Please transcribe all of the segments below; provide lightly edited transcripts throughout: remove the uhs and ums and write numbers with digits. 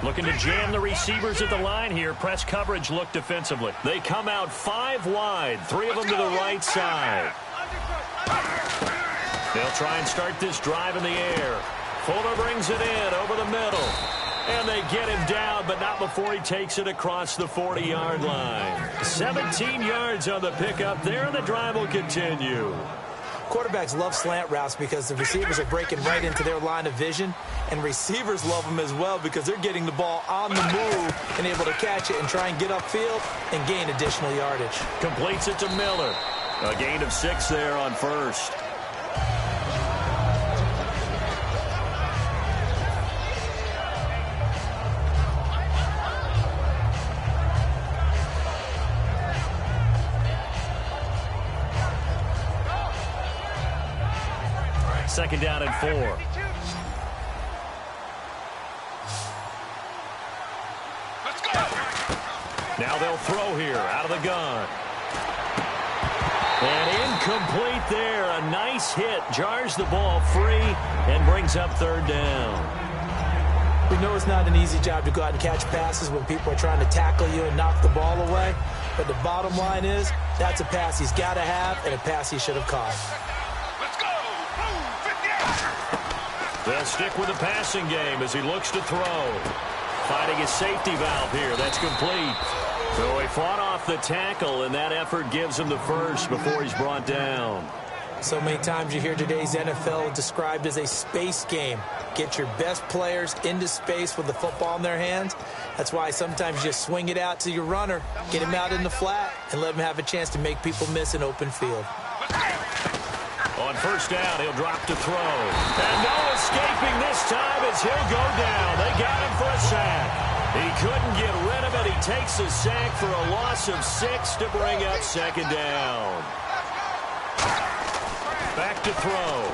Looking to jam the receivers at the line here. Press coverage look defensively. They come out 5 wide, 3 of them to the right side. They'll try and start this drive in the air. Fuller brings it in over the middle. And they get him down, but not before he takes it across the 40-yard line. 17 yards on the pickup there, and the drive will continue. Quarterbacks love slant routes because the receivers are breaking right into their line of vision, and receivers love them as well because they're getting the ball on the move and able to catch it and try and get upfield and gain additional yardage. Completes it to Miller. A gain of 6 there on first. Second down and 4. Let's go. Now they'll throw here out of the gun. And incomplete there. A nice hit. Jars the ball free and brings up third down. We know it's not an easy job to go out and catch passes when people are trying to tackle you and knock the ball away. But the bottom line is that's a pass he's got to have and a pass he should have caught. They'll stick with the passing game as he looks to throw. Finding his safety valve here. That's complete. So he fought off the tackle, and that effort gives him the first before he's brought down. So many times you hear today's NFL described as a space game. Get your best players into space with the football in their hands. That's why sometimes you just swing it out to your runner, get him out in the flat, and let him have a chance to make people miss an open field. On first down, he'll drop to throw. And no escaping this time as he'll go down. They got him for a sack. He couldn't get rid of it. He takes a sack for a loss of 6 to bring up second down. Back to throw.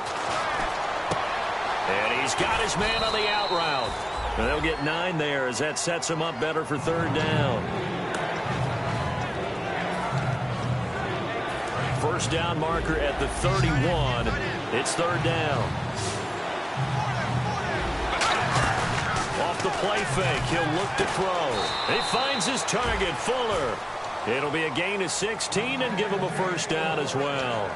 And he's got his man on the out route. And they'll get 9 there as that sets him up better for third down. First down marker at the 31. It's third down. Off the play fake, he'll look to throw. He finds his target, Fuller. It'll be a gain of 16 and give him a first down as well.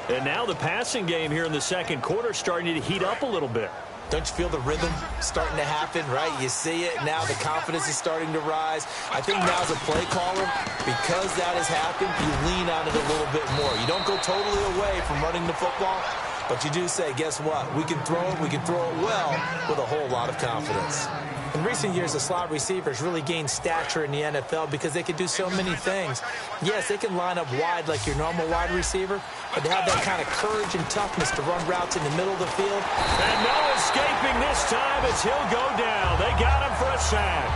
And now the passing game here in the second quarter starting to heat up a little bit. Don't you feel the rhythm starting to happen, right? You see it now. The confidence is starting to rise. I think now as a play caller, because that has happened, you lean on it a little bit more. You don't go totally away from running the football, but you do say, guess what? We can throw it. We can throw it well with a whole lot of confidence. In recent years, the slot receivers really gained stature in the NFL because they can do so many things. Yes, they can line up wide like your normal wide receiver, but they have that kind of courage and toughness to run routes in the middle of the field. And no escaping this time as he'll go down. They got him for a sack.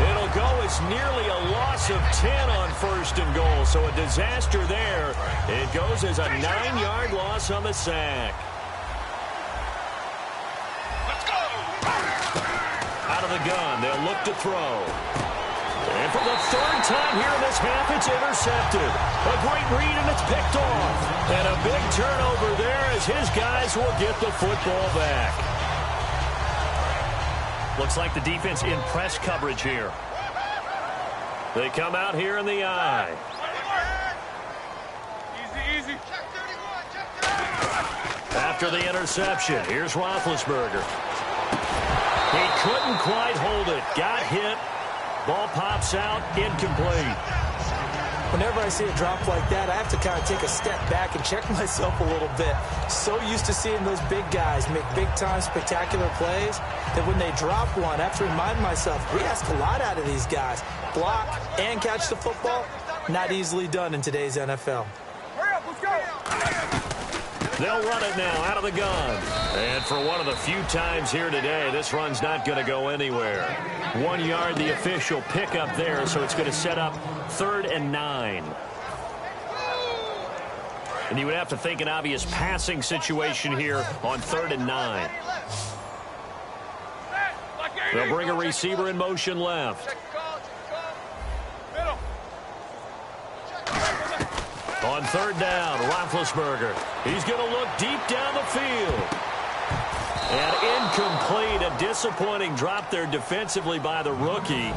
It'll go as nearly a loss of 10 on first and goal, so a disaster there. It goes as a 9-yard loss on the sack. Out of the gun, they'll look to throw. And for the third time here in this half, it's intercepted. A great read, and it's picked off. And a big turnover there as his guys will get the football back. Looks like the defense in press coverage here. They come out here in the eye. Easy. After the interception, here's Roethlisberger. He couldn't quite hold it. Got hit. Ball pops out. Incomplete. Whenever I see a drop like that, I have to kind of take a step back and check myself a little bit. So used to seeing those big guys make big-time spectacular plays that when they drop one, I have to remind myself, we ask a lot out of these guys. Block and catch the football, not easily done in today's NFL. Hurry up, let's go. They'll run it now out of the gun. And for one of the few times here today, this run's not going to go anywhere. 1 yard, the official pickup there, so it's going to set up 3rd and 9. And you would have to think an obvious passing situation here on 3rd and 9. They'll bring a receiver in motion left. On 3rd down, Roethlisberger. He's going to look deep down the field. And incomplete, a disappointing drop there defensively by the rookie.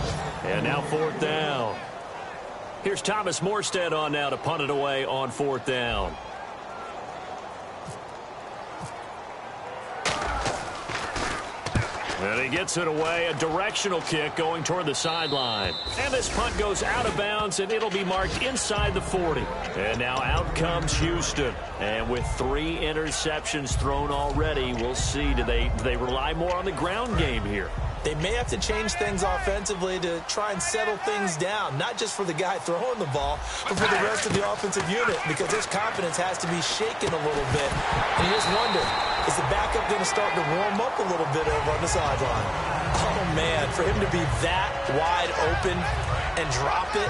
And now 4th down. Here's Thomas Morstead on now to punt it away on 4th down. And he gets it away, a directional kick going toward the sideline. And this punt goes out of bounds, and it'll be marked inside the 40. And now out comes Houston. And with 3 interceptions thrown already, we'll see, do they rely more on the ground game here? They may have to change things offensively to try and settle things down, not just for the guy throwing the ball, but for the rest of the offensive unit, because his confidence has to be shaken a little bit. And you just wonder, is the backup going to start to warm up a little bit over on the sideline? Oh, man, for him to be that wide open and drop it.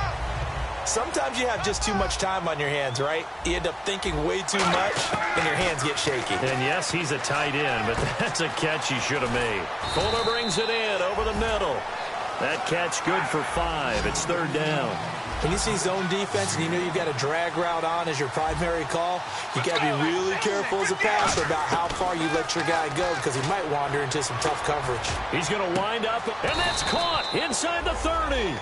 Sometimes you have just too much time on your hands, right? You end up thinking way too much, and your hands get shaky. And yes, he's a tight end, but that's a catch he should have made. Fuller brings it in over the middle. That catch good for 5. It's 3rd down. When you see zone defense and you know you've got a drag route on as your primary call, you got to be really careful as a passer about how far you let your guy go, because he might wander into some tough coverage. He's going to wind up, and that's caught inside the 30.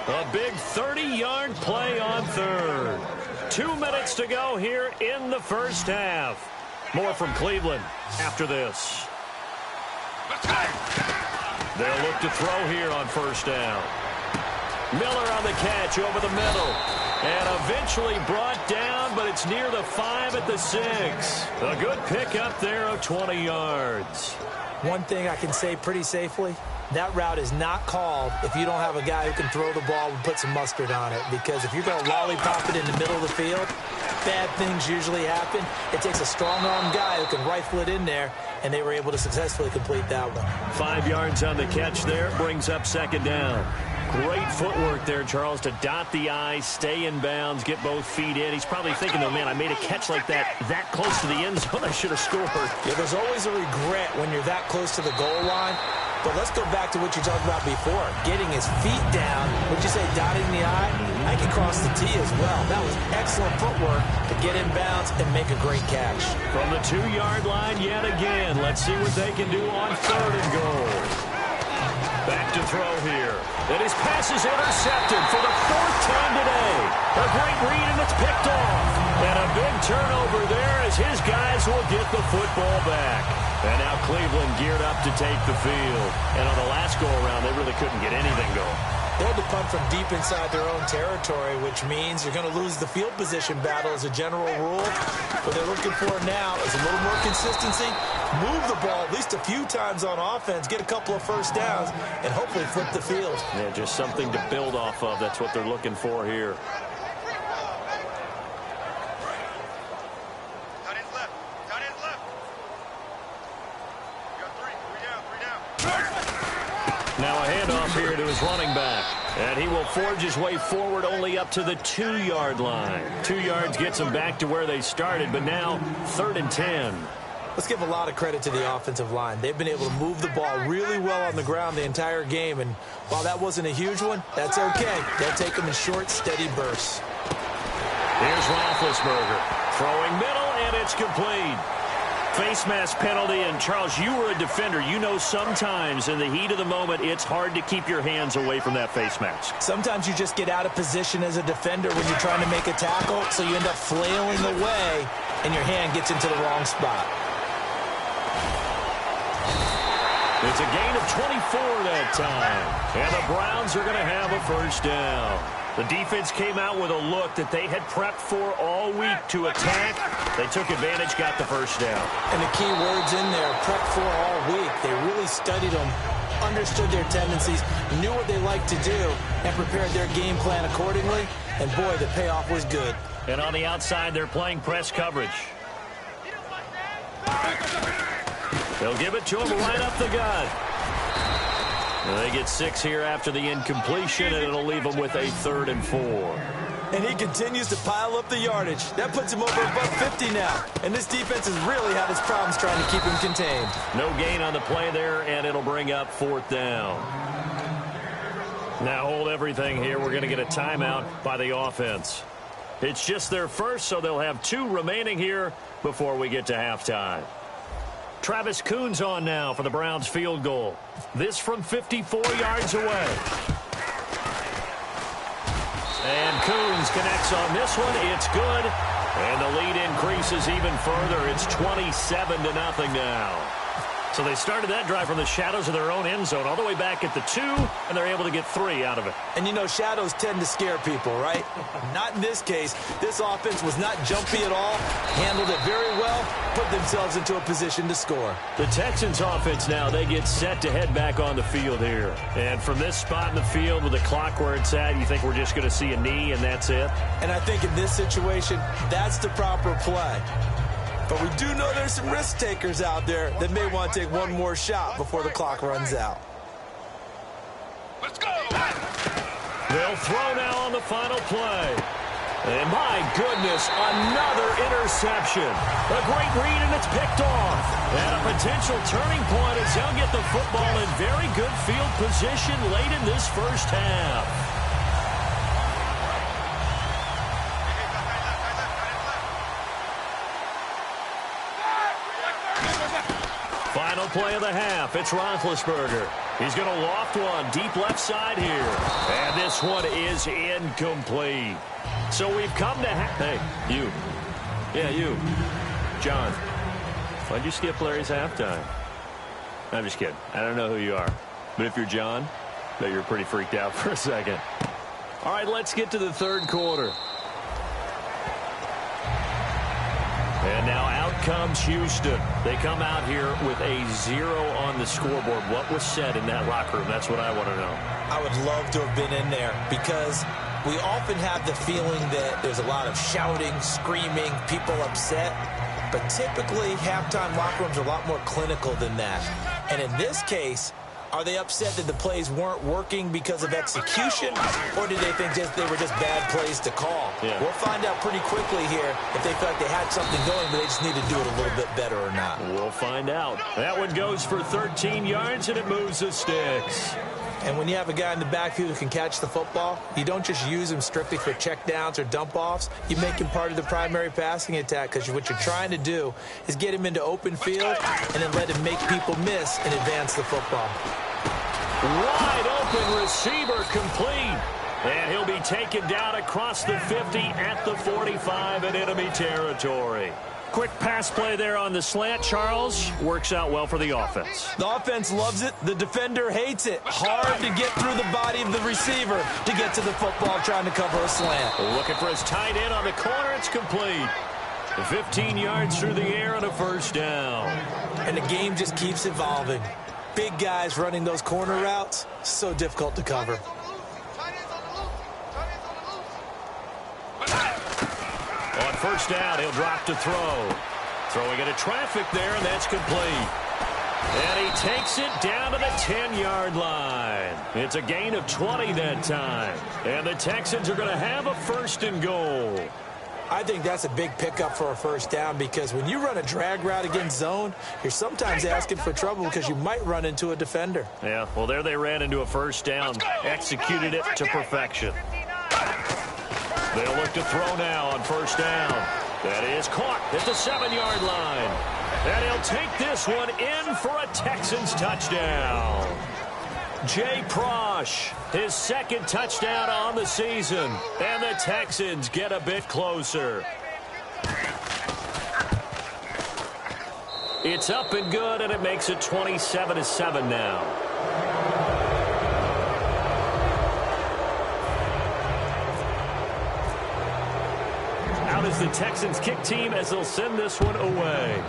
A big 30-yard play on 3rd. 2 minutes to go here in the 1st half. More from Cleveland after this. They'll look to throw here on 1st down. Miller on the catch over the middle. And eventually brought down, but it's near the 5 at the 6. A good pickup there of 20 yards. One thing I can say pretty safely, that route is not called if you don't have a guy who can throw the ball and put some mustard on it. Because if you're going to lollipop it in the middle of the field, bad things usually happen. It takes a strong-arm guy who can rifle it in there, and they were able to successfully complete that one. 5 yards on the catch there, brings up 2nd down. Great footwork there, Charles, to dot the I, stay in bounds, get both feet in. He's probably thinking, though, man, I made a catch like that close to the end zone. I should have scored. Yeah, there's always a regret when you're that close to the goal line. But let's go back to what you talked about before. Getting his feet down. Would you say dotting the I? I can cross the T as well. That was excellent footwork to get in bounds and make a great catch. From the 2-yard line yet again. Let's see what they can do on 3rd and goal. Back to throw here. And his pass is intercepted for the 4th time today. A great read, and it's picked off. And a big turnover there as his guys will get the football back. And now Cleveland geared up to take the field. And on the last go-around, they really couldn't get anything going. They had to punt from deep inside their own territory, which means you're going to lose the field position battle as a general rule. What they're looking for now is a little more consistency, move the ball at least a few times on offense, get a couple of 1st downs, and hopefully flip the field. Yeah, just something to build off of. That's what they're looking for here. Now a handoff here to his running back. And he will forge his way forward only up to the 2-yard line. 2 yards gets him back to where they started, but now 3rd and 10. Let's give a lot of credit to the offensive line. They've been able to move the ball really well on the ground the entire game, and while that wasn't a huge one, that's okay. They'll take them in short, steady bursts. Here's Roethlisberger. Throwing middle, and it's complete. Face mask penalty, and Charles, you were a defender. You know sometimes in the heat of the moment, it's hard to keep your hands away from that face mask. Sometimes you just get out of position as a defender when you're trying to make a tackle, so you end up flailing away, and your hand gets into the wrong spot. It's a gain of 24 that time, and the Browns are going to have a 1st down. The defense came out with a look that they had prepped for all week to attack. They took advantage, got the 1st down. And the key words in there, prepped for all week. They really studied them, understood their tendencies, knew what they liked to do, and prepared their game plan accordingly. And boy, the payoff was good. And on the outside, they're playing press coverage. They'll give it to him right up the gut. They get 6 here after the incompletion, and it'll leave them with a 3rd and 4. And he continues to pile up the yardage. That puts him over above 50 now. And this defense has really had its problems trying to keep him contained. No gain on the play there, and it'll bring up 4th down. Now hold everything here. We're going to get a timeout by the offense. It's just their first, so they'll have 2 remaining here before we get to halftime. Travis Coon's on now for the Browns field goal. This from 54 yards away. And Coons connects on this one. It's good. And the lead increases even further. It's 27-0 now. So they started that drive from the shadows of their own end zone all the way back at the 2, and they're able to get 3 out of it. And, you know, shadows tend to scare people, right? Not in this case. This offense was not jumpy at all, handled it very well, put themselves into a position to score. The Texans offense now, they get set to head back on the field here. And from this spot in the field with the clock where it's at, you think we're just going to see a knee and that's it? And I think in this situation, that's the proper play. But we do know there's some risk takers out there that may want to take one more shot before the clock runs out. Let's go! They'll throw now on the final play. And my goodness, another interception. A great read, and it's picked off. And a potential turning point as they'll get the football in very good field position late in this first half. Final play of the half. It's Roethlisberger. He's going to loft one deep left side here. And this one is incomplete. So we've come to Hey, you. Yeah, you. John. Why'd you skip Larry's halftime? I'm just kidding. I don't know who you are. But if you're John, I bet you're pretty freaked out for a second. All right, let's get to the third quarter. And now out comes Houston. They come out here with a 0 on the scoreboard. What was said in that locker room? That's what I want to know. I would love to have been in there because we often have the feeling that there's a lot of shouting, screaming, people upset. But typically, halftime locker rooms are a lot more clinical than that. And in this case, are they upset that the plays weren't working because of execution, or did they think they were just bad plays to call? Yeah. We'll find out pretty quickly here if they felt like they had something going, but they just need to do it a little bit better or not. We'll find out. That one goes for 13 yards, and it moves the sticks. And when you have a guy in the backfield who can catch the football, you don't just use him strictly for checkdowns or dump-offs. You make him part of the primary passing attack because what you're trying to do is get him into open field and then let him make people miss and advance the football. Wide open receiver complete. And he'll be taken down across the 50 at the 45 in enemy territory. Quick pass play there on the slant, Charles. Works out well for the offense. The offense loves it. The defender hates it. Hard to get through the body of the receiver to get to the football trying to cover a slant. Looking for his tight end on the corner. It's complete. 15 yards through the air and a first down. And the game just keeps evolving. Big guys running those corner routes, so difficult to cover. On first down, he'll drop to throw. Throwing into traffic there, and that's complete. And he takes it down to the 10-yard line. It's a gain of 20 that time. And the Texans are going to have a first and goal. I think that's a big pickup for a first down because when you run a drag route against zone, you're sometimes asking for trouble because you might run into a defender. Yeah, well, there they ran into a first down, executed it to perfection. They'll look to throw now on first down. That is caught at the 7-yard line. And he'll take this one in for a Texans touchdown. Jay Prosh, his second touchdown on the season. And the Texans get a bit closer. It's up and good, and it makes it 27-7 now. Out is the Texans kick team as they'll send this one away.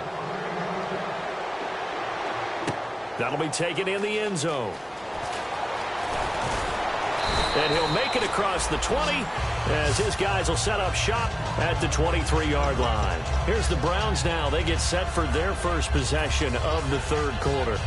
That'll be taken in the end zone. And he'll make it across the 20 as his guys will set up shop at the 23-yard line. Here's the Browns now. They get set for their first possession of the third quarter.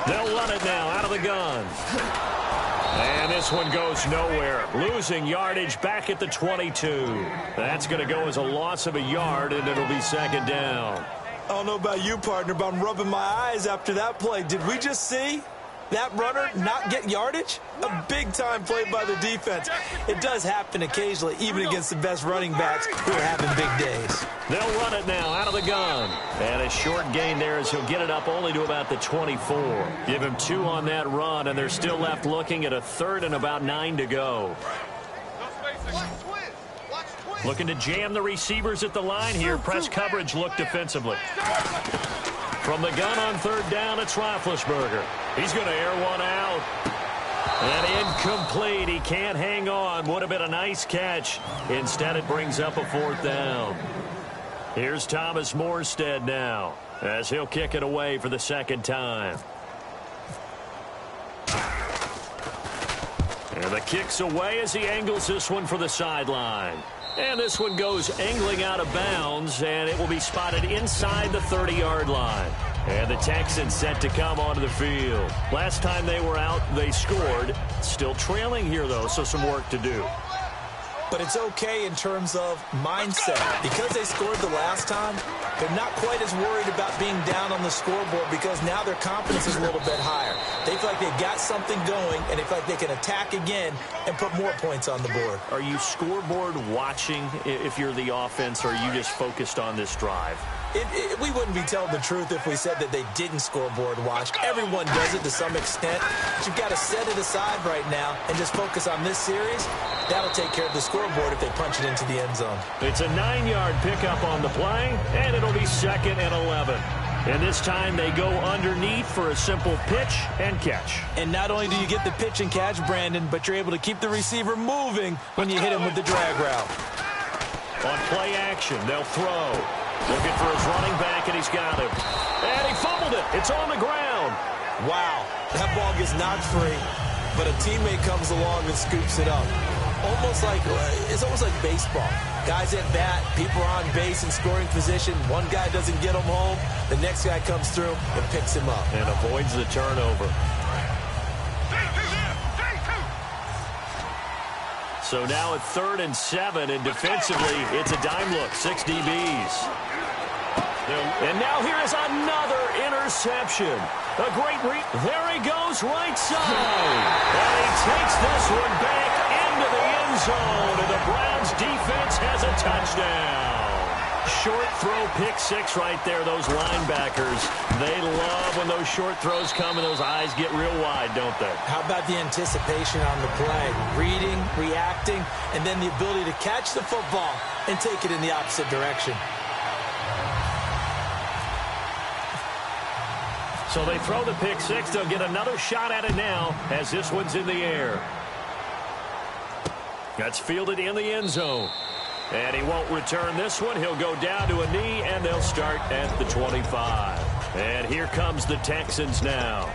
They'll run it now out of the gun. And this one goes nowhere. Losing yardage back at the 22. That's going to go as a loss of a yard, and it'll be second down. I don't know about you, partner, but I'm rubbing my eyes after that play. Did we just see that runner not get yardage? A big-time play by the defense. It does happen occasionally, even against the best running backs who are having big days. They'll run it now out of the gun. And a short gain there as he'll get it up only to about the 24. Give him 2 on that run, and they're still left looking at a 3rd and about 9 to go. Looking to jam the receivers at the line here. Press coverage look defensively. From the gun on 3rd down, it's Roethlisberger. He's going to air one out. And incomplete. He can't hang on. Would have been a nice catch. Instead, it brings up a 4th down. Here's Thomas Morstead now as he'll kick it away for the 2nd time. And the kick's away as he angles this one for the sideline. And this one goes angling out of bounds, and it will be spotted inside the 30-yard line. And the Texans set to come onto the field. Last time they were out, they scored. Still trailing here, though, so some work to do. But it's okay in terms of mindset. Because they scored the last time, they're not quite as worried about being down on the scoreboard because now their confidence is a little bit higher. They feel like they've got something going, and they feel like they can attack again and put more points on the board. Are you scoreboard watching if you're the offense, or are you just focused on this drive? We wouldn't be telling the truth if we said that they didn't scoreboard watch. Everyone does it to some extent. But you've got to set it aside right now and just focus on this series. That'll take care of the scoreboard if they punch it into the end zone. It's a 9-yard pickup on the play, and it'll be 2nd and 11. And this time they go underneath for a simple pitch and catch. And not only do you get the pitch and catch, Brandon, but you're able to keep the receiver moving when you hit him with the drag route. On play action, they'll throw. Looking for his running back, and he's got him. And he fumbled it. It's on the ground. Wow, that ball gets knocked free, but a teammate comes along and scoops it up. It's almost like baseball. Guys at bat, people are on base in scoring position. One guy doesn't get him home. The next guy comes through and picks him up. And avoids the turnover. So now at 3rd and 7, and defensively, it's a dime look. 6 DBs. And now here is another interception. A great there he goes, right side. And he takes this one back into the end zone, and the Browns defense has a touchdown. Short throw, pick 6 right there. Those linebackers, they love when those short throws come and those eyes get real wide, don't they? How about the anticipation on the play? Reading, reacting, and then the ability to catch the football and take it in the opposite direction. So they throw the pick 6. They'll get another shot at it now as this one's in the air. That's fielded in the end zone. And he won't return this one. He'll go down to a knee, and they'll start at the 25. And here comes the Texans now.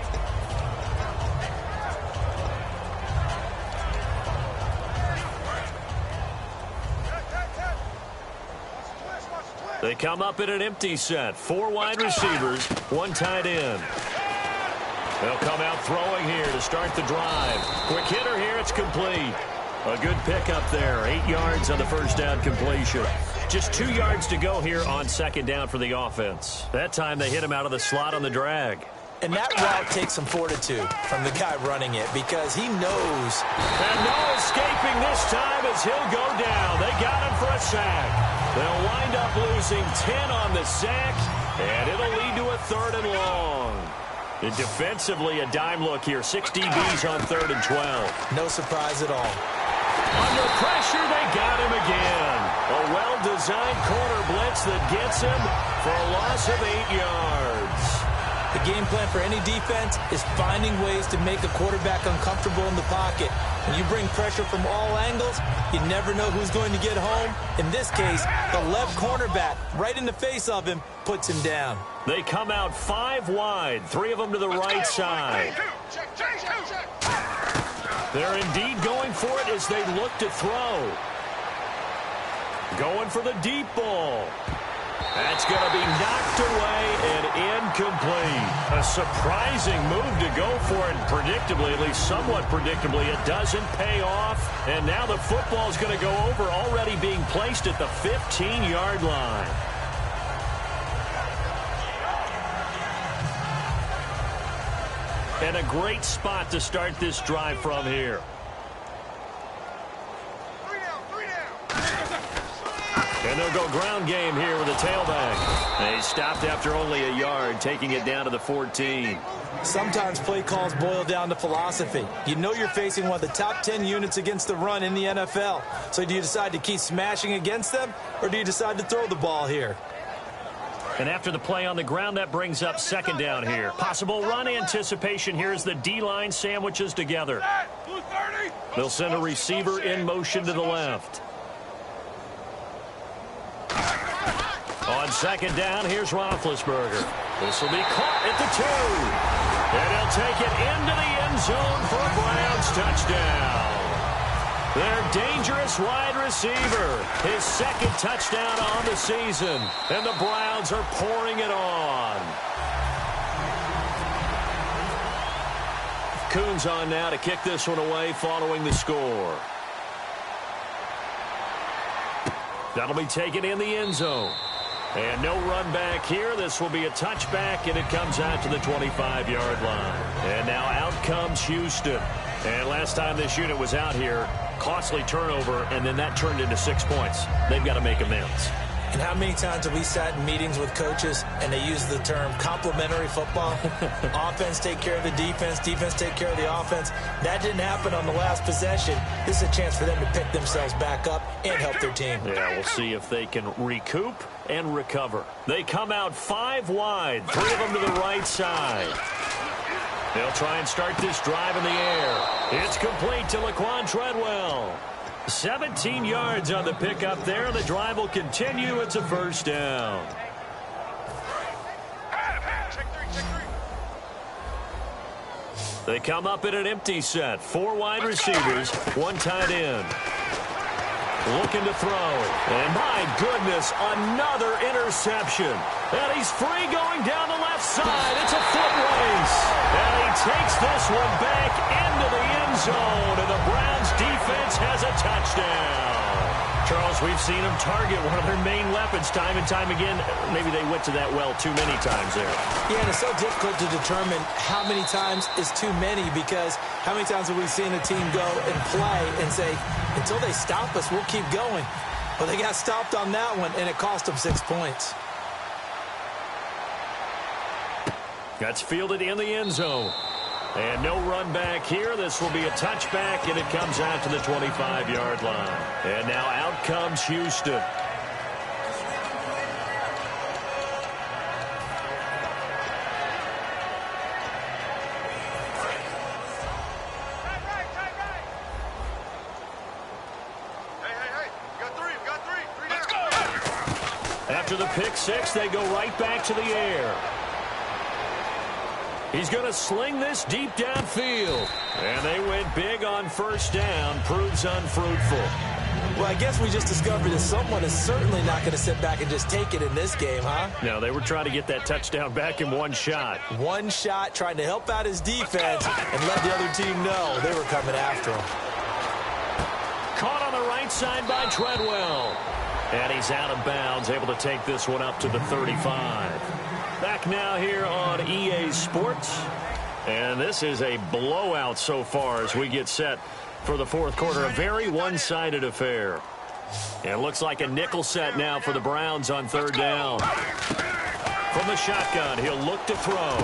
They come up in an empty set. 4 wide receivers, 1 tight end. They'll come out throwing here to start the drive. Quick hitter here, it's complete. A good pickup there. 8 yards on the first down completion. Just 2 yards to go here on 2nd down for the offense. That time they hit him out of the slot on the drag. And that route takes some fortitude from the guy running it because he knows. And no escaping this time as he'll go down. They got him for a sack. They'll wind up losing 10 on the sack, and it'll lead to a 3rd and long. And defensively, a dime look here. 6 DBs on 3rd and 12. No surprise at all. Under pressure, they got him again. A well-designed corner blitz that gets him for a loss of 8 yards. The game plan for any defense is finding ways to make a quarterback uncomfortable in the pocket. When you bring pressure from all angles, you never know who's going to get home. In this case, the left cornerback, right in the face of him, puts him down. They come out 5 wide, 3 of them to the right side. They're indeed going for it as they look to throw. Going for the deep ball. That's going to be knocked away and incomplete. A surprising move to go for it predictably, at least somewhat predictably. It doesn't pay off, and now the football's going to go over, already being placed at the 15-yard line. And a great spot to start this drive from here. And they'll go ground game here with a tailback. They stopped after only a yard, taking it down to the 14. Sometimes play calls boil down to philosophy. You know you're facing one of the top 10 units against the run in the NFL. So do you decide to keep smashing against them, or do you decide to throw the ball here? And after the play on the ground, that brings up second down here. Possible run anticipation here as the D-line sandwiches together. They'll send a receiver in motion to the left. On second down, here's Roethlisberger. This will be caught at the 2. And he'll take it into the end zone for a Browns touchdown. Their dangerous wide receiver, his second touchdown on the season. And the Browns are pouring it on. Coons on now to kick this one away following the score. That'll be taken in the end zone. And no run back here. This will be a touchback, and it comes out to the 25-yard line. And now out comes Houston. And last time this unit was out here, costly turnover, and then that turned into 6 points. They've got to make amends. And how many times have we sat in meetings with coaches and they use the term complementary football? Offense take care of the defense, defense take care of the offense. That didn't happen on the last possession. This is a chance for them to pick themselves back up and help their team. Yeah, we'll see if they can recoup and recover. They come out 5 wide, 3 of them to the right side. They'll try and start this drive in the air. It's complete to Laquan Treadwell. 17 yards on the pickup there. The drive will continue. It's a first down. They come up in an empty set. 4 wide receivers, 1 tight end. Looking to throw. And my goodness, another interception. And he's free going down the left side. It's a foot race. And he takes this one back into the end zone. And the Browns defense has a touchdown. Charles, we've seen them target one of their main weapons time and time again. Maybe they went to that well too many times there. Yeah, and it's so difficult to determine how many times is too many, because how many times have we seen a team go and play and say, until they stop us, we'll keep going. Well, they got stopped on that one, and it cost them 6 points. That's fielded in the end zone. And no run back here. This will be a touchback, and it comes out to the 25-yard line. And now out comes Houston. After the pick six, they go right back to the air. He's going to sling this deep downfield. And they went big on first down. Proves unfruitful. Well, I guess we just discovered that someone is certainly not going to sit back and just take it in this game, huh? No, they were trying to get that touchdown back in one shot. One shot, trying to help out his defense and let the other team know they were coming after him. Caught on the right side by Treadwell. And he's out of bounds, able to take this one up to the 35. Back now here on EA Sports. And this is a blowout so far as we get set for the fourth quarter. A very one-sided affair. And it looks like a nickel set now for the Browns on third down. From the shotgun, he'll look to throw.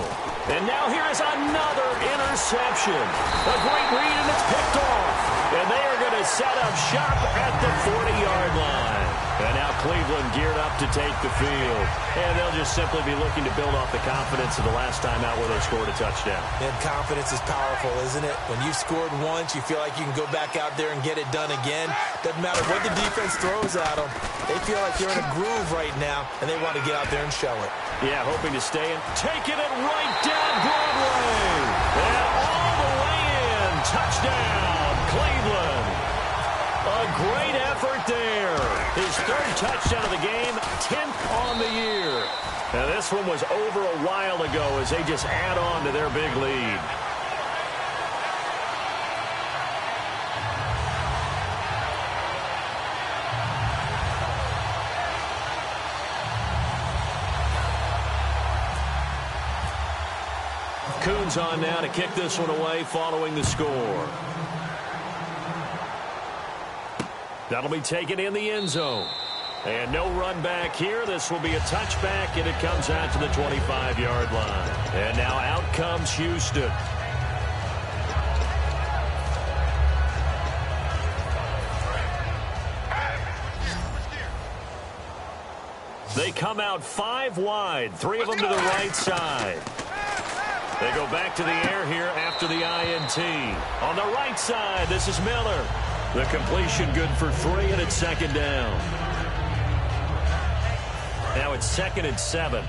And now here is another interception. A great read, and it's picked off. And they are going to set up shop at the 40-yard line. And now Cleveland geared up to take the field. And they'll just simply be looking to build off the confidence of the last time out where they scored a touchdown. And confidence is powerful, isn't it? When you've scored once, you feel like you can go back out there and get it done again. Doesn't matter what the defense throws at them. They feel like they're in a groove right now, and they want to get out there and show it. Yeah, hoping to stay and taking it right down Broadway. And all the way in. Touchdown, Cleveland. A great effort there. His third touchdown of the game, 10th on the year. Now this one was over a while ago as they just add on to their big lead. Coons on now to kick this one away following the score. That'll be taken in the end zone. And no run back here. This will be a touchback, and it comes out to the 25-yard line. And now out comes Houston. They come out 5 wide, 3 of them to the right side. They go back to the air here after the INT. On the right side, this is Miller. The completion good for 3, and it's second down. Now it's 2nd and 7.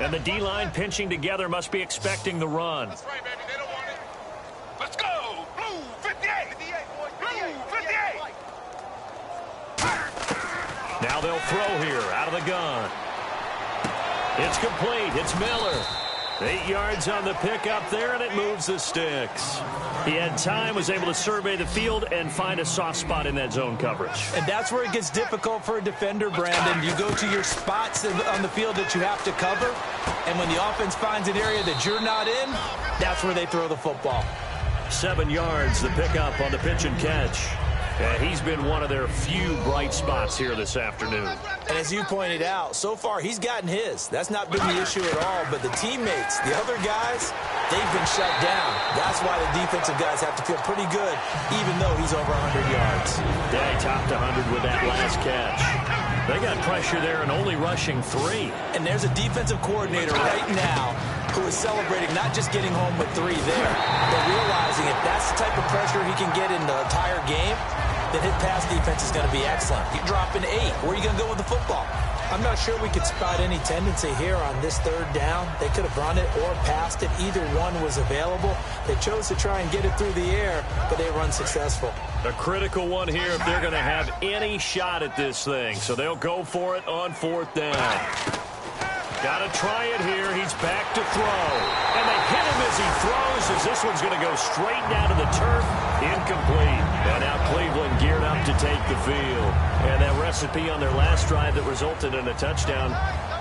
And the D-line pinching together must be expecting the run. That's right, baby. They don't want it. Let's go. Blue 58. Blue 58. Now they'll throw here out of the gun. It's complete. It's Miller. 8 yards on the pickup there, and it moves the sticks. He had time, was able to survey the field and find a soft spot in that zone coverage. And that's where it gets difficult for a defender, Brandon. You go to your spots on the field that you have to cover, and when the offense finds an area that you're not in, that's where they throw the football. 7 yards, the pickup on the pitch and catch. And he's been one of their few bright spots here this afternoon. And as you pointed out, so far he's gotten his. That's not been the issue at all. But the teammates, the other guys, they've been shut down. That's why the defensive guys have to feel pretty good, even though he's over 100 yards. Yeah, he topped 100 with that last catch. They got pressure there and only rushing 3. And there's a defensive coordinator right now who is celebrating not just getting home with 3 there, but realizing if that's the type of pressure he can get in the entire game, then his pass defense is going to be excellent. You're dropping 8. Where are you going to go with the football? I'm not sure we could spot any tendency here on this 3rd down. They could have run it or passed it. Either one was available. They chose to try and get it through the air, but they were unsuccessful. A critical one here if they're going to have any shot at this thing. So they'll go for it on 4th down. Got to try it here. He's back to throw. And they hit him as he throws, as this one's going to go straight down to the turf. Incomplete. And now Cleveland geared up to take the field. And that recipe on their last drive that resulted in a touchdown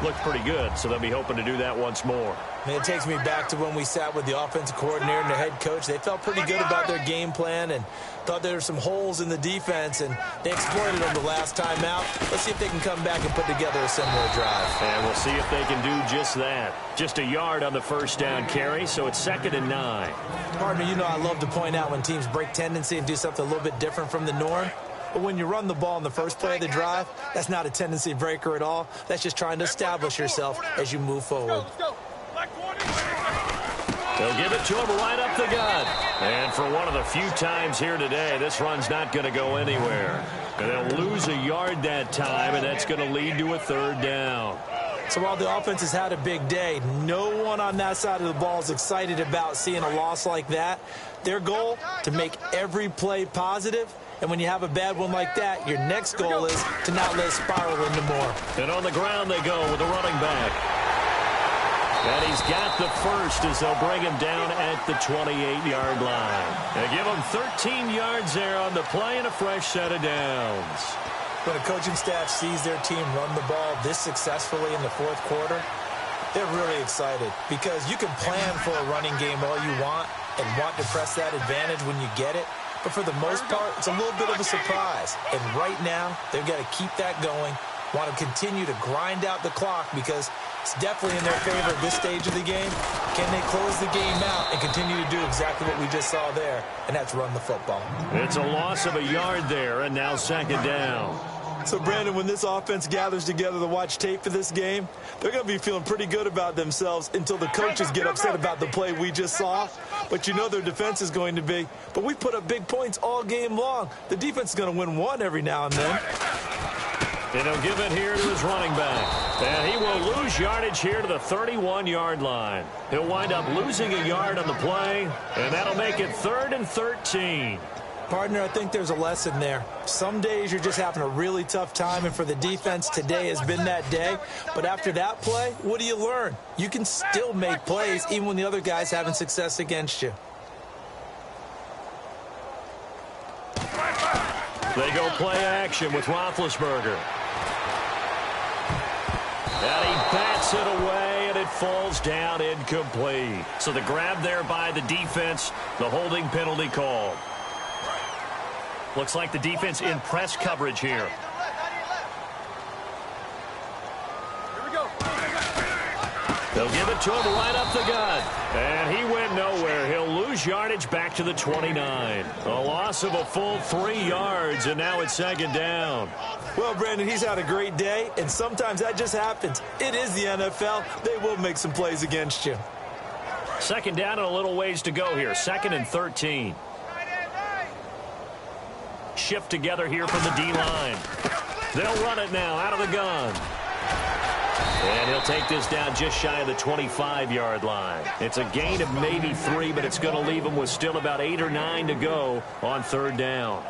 looked pretty good, so they'll be hoping to do that once more. And it takes me back to when we sat with the offensive coordinator and the head coach. They felt pretty good about their game plan and thought there were some holes in the defense, and they exploited them the last time out. Let's see if they can come back and put together a similar drive. And we'll see if they can do just that. Just a yard on the 1st down carry, so it's 2nd and 9. Partner, you know I love to point out when teams break tendency and do something a little bit different from the norm. But when you run the ball in the first play of the drive, that's not a tendency breaker at all. That's just trying to establish yourself as you move forward. They'll give it to him right up the gut. And for one of the few times here today, this run's not going to go anywhere. And they'll lose a yard that time, and that's going to lead to a 3rd down. So while the offense has had a big day, no one on that side of the ball is excited about seeing a loss like that. Their goal, to make every play positive. And when you have a bad one like that, your next goal is to not let it spiral into more. And on the ground they go with the running back. And he's got the first as they'll bring him down at the 28-yard line. They give him 13 yards there on the play and a fresh set of downs. When a coaching staff sees their team run the ball this successfully in the 4th quarter, they're really excited because you can plan for a running game all you want and want to press that advantage when you get it. But for the most part, it's a little bit of a surprise. And right now, they've got to keep that going, want to continue to grind out the clock because it's definitely in their favor at this stage of the game. Can they close the game out and continue to do exactly what we just saw there, and that's run the football? It's a loss of a yard there, and now 2nd down. So, Brandon, when this offense gathers together to watch tape for this game, they're going to be feeling pretty good about themselves until the coaches get upset about the play we just saw. But you know their defense is going to be. But we put up big points all game long. The defense is going to win one every now and then. And he'll give it here to his running back. And he will lose yardage here to the 31-yard line. He'll wind up losing a yard on the play, and that'll make it 3rd and 13. Partner, I think there's a lesson there. Some days you're just having a really tough time, and for the defense, today has been that day. But after that play, what do you learn? You can still make plays even when the other guy's having success against you. They go play action with Roethlisberger. And he bats it away, and and it falls down incomplete. So the grab there by the defense, the holding penalty called. Looks like the defense in press coverage here. They'll give it to him right up the gut. And he went nowhere. He'll lose yardage back to the 29. A loss of a full 3 yards, and now it's second down. Well, Brandon, he's had a great day, and sometimes that just happens. It is the NFL. They will make some plays against you. Second down and a little ways to go here. 2nd and 13. Shift together here from the D-line. They'll run it now out of the gun. And he'll take this down just shy of the 25-yard line. It's a gain of maybe 3, but it's going to leave him with still about 8 or 9 to go on 3rd down.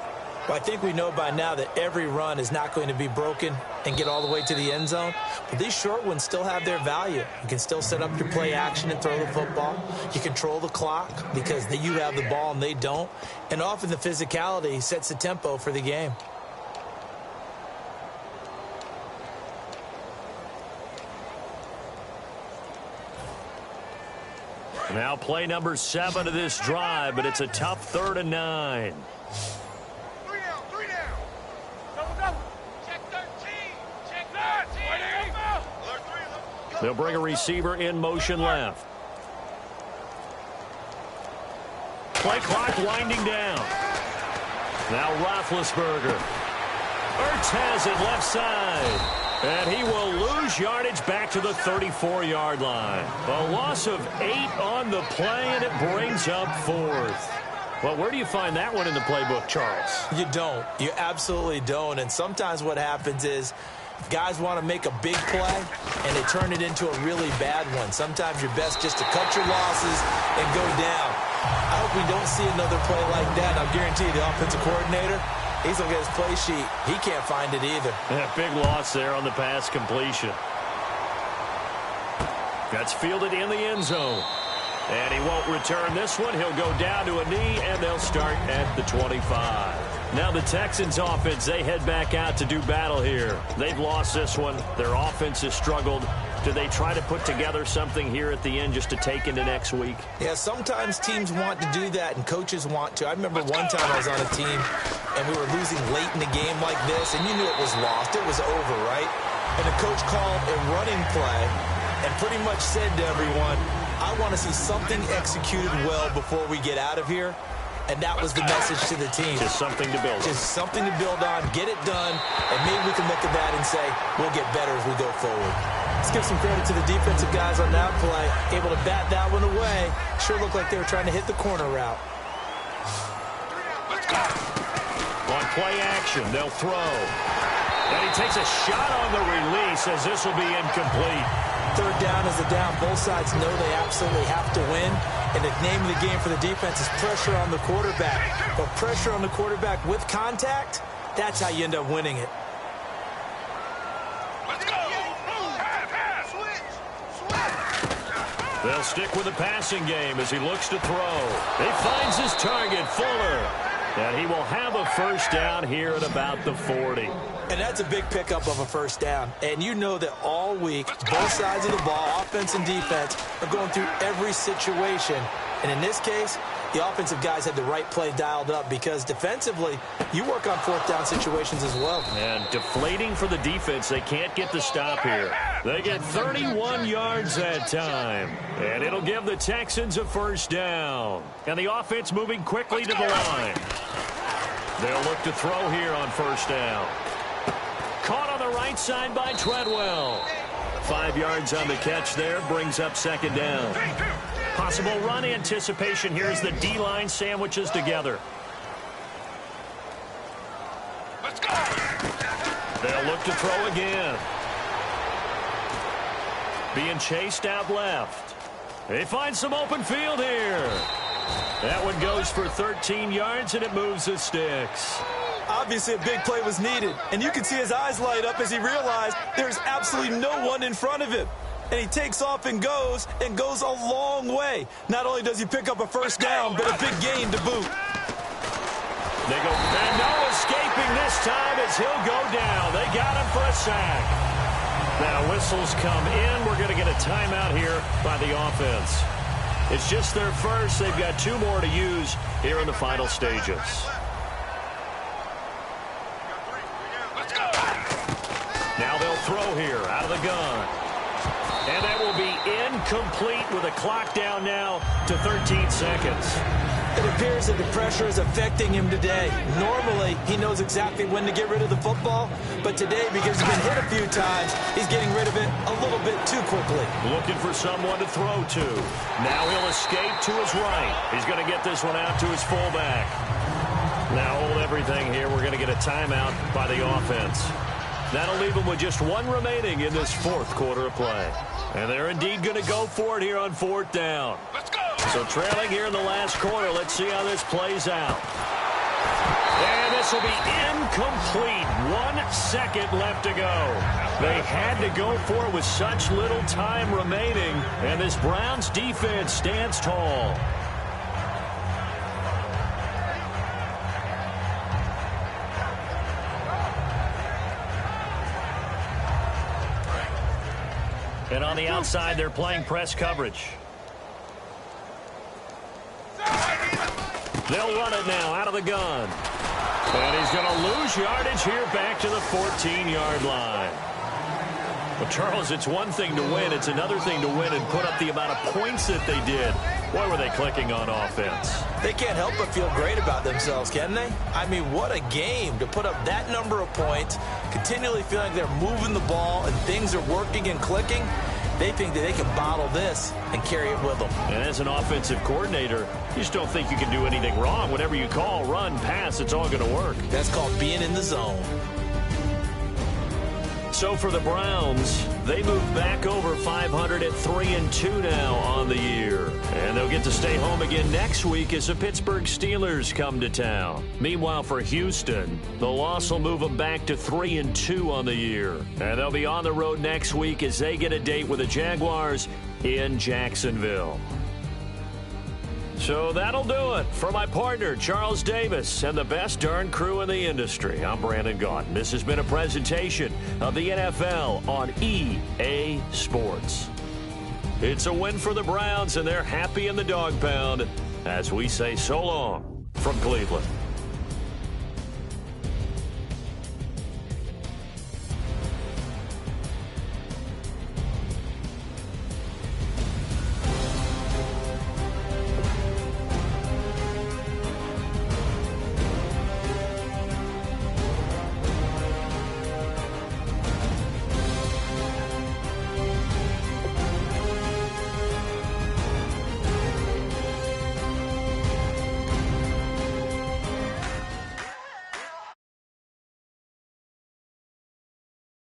Well, I think we know by now that every run is not going to be broken and get all the way to the end zone. But these short ones still have their value. You can still set up your play action and throw the football. You control the clock because you have the ball and they don't. And often the physicality sets the tempo for the game. Now play number 7 of this drive, but it's a tough 3rd and 9. 3 down, 3 down. Double, double. Check 13. Check 13. Alert 3. They'll bring a receiver in motion left. Play clock winding down. Now Roethlisberger. Ertz has it left side. And he will lose yardage back to the 34-yard line. A loss of 8 on the play, and it brings up 4th. Well, where do you find that one in the playbook, Charles? You don't. You absolutely don't. And sometimes what happens is guys want to make a big play, and they turn it into a really bad one. Sometimes you're best just to cut your losses and go down. I hope we don't see another play like that. I'll guarantee you the offensive coordinator, he's going to get his play sheet. He can't find it either. Yeah, big loss there on the pass completion. That's fielded in the end zone. And he won't return this one. He'll go down to a knee, and they'll start at the 25. Now the Texans offense, they head back out to do battle here. They've lost this one. Their offense has struggled. Do they try to put together something here at the end just to take into next week? Yeah, sometimes teams want to do that, and coaches want to. I remember one time I was on a team, and we were losing late in the game like this, and you knew it was lost. It was over, right? And the coach called a running play and pretty much said to everyone, I want to see something executed well before we get out of here. And that was the message to the team. Just something to build on. Just something to build on, get it done, and maybe we can look at that and say, we'll get better as we go forward. Let's give some credit to the defensive guys on that play. Able to bat that one away. Sure looked like they were trying to hit the corner route. On play action, they'll throw. And he takes a shot on the release as this will be incomplete. 3rd down is a down. Both sides know they absolutely have to win. And the name of the game for the defense is pressure on the quarterback. But pressure on the quarterback with contact, that's how you end up winning it. Let's go. Pass. Switch. They'll stick with the passing game as he looks to throw. He finds his target, Fuller. And he will have a first down here at about the 40. And that's a big pickup of a first down. And you know that all week, both sides of the ball, offense and defense, are going through every situation. And in this case, the offensive guys had the right play dialed up because defensively, you work on 4th down situations as well. And deflating for the defense. They can't get the stop here. They get 31 yards that time. And it'll give the Texans a first down. And the offense moving quickly to the line. They'll look to throw here on first down. Caught on the right side by Treadwell. 5 yards on the catch there, brings up second down. Possible run anticipation here as the D-line sandwiches together. Let's go. They'll look to throw again. Being chased out left. They find some open field here. That one goes for 13 yards, and it moves the sticks. Obviously, a big play was needed, and you can see his eyes light up as he realized there's absolutely no one in front of him. And he takes off and goes a long way. Not only does he pick up a first down, but a big gain to boot. They go, and no escaping this time as he'll go down. They got him for a sack. Now whistles come in. We're going to get a timeout here by the offense. It's just their first. They've got 2 more to use here in the final stages. Now they'll throw here out of the gun. And that will be incomplete with a clock down now to 13 seconds. It appears that the pressure is affecting him today. Normally, he knows exactly when to get rid of the football, but today, because he's been hit a few times, he's getting rid of it a little bit too quickly. Looking for someone to throw to. Now he'll escape to his right. He's going to get this one out to his fullback. Now hold everything here. We're going to get a timeout by the offense. That'll leave him with just 1 remaining in this 4th quarter of play. And they're indeed going to go for it here on 4th down. Let's go! So trailing here in the last quarter. Let's see how this plays out. And this will be incomplete. 1 second left to go. They had to go for it with such little time remaining. And this Browns defense stands tall. And on the outside, they're playing press coverage. They'll run it now out of the gun. And he's going to lose yardage here back to the 14-yard line. Well, Charles, it's one thing to win. It's another thing to win and put up the amount of points that they did. Boy, were they clicking on offense. They can't help but feel great about themselves, can they? I mean, what a game to put up that number of points, continually feeling like they're moving the ball and things are working and clicking. They think that they can bottle this and carry it with them. And as an offensive coordinator, you just don't think you can do anything wrong. Whatever you call, run, pass, it's all going to work. That's called being in the zone. So for the Browns, they move back over 500 at 3-2 now on the year. And they'll get to stay home again next week as the Pittsburgh Steelers come to town. Meanwhile, for Houston, the loss will move them back to 3-2 on the year. And they'll be on the road next week as they get a date with the Jaguars in Jacksonville. So that'll do it for my partner, Charles Davis, and the best darn crew in the industry. I'm Brandon Gaudin. This has been a presentation of the NFL on EA Sports. It's a win for the Browns, and they're happy in the dog pound as we say so long from Cleveland.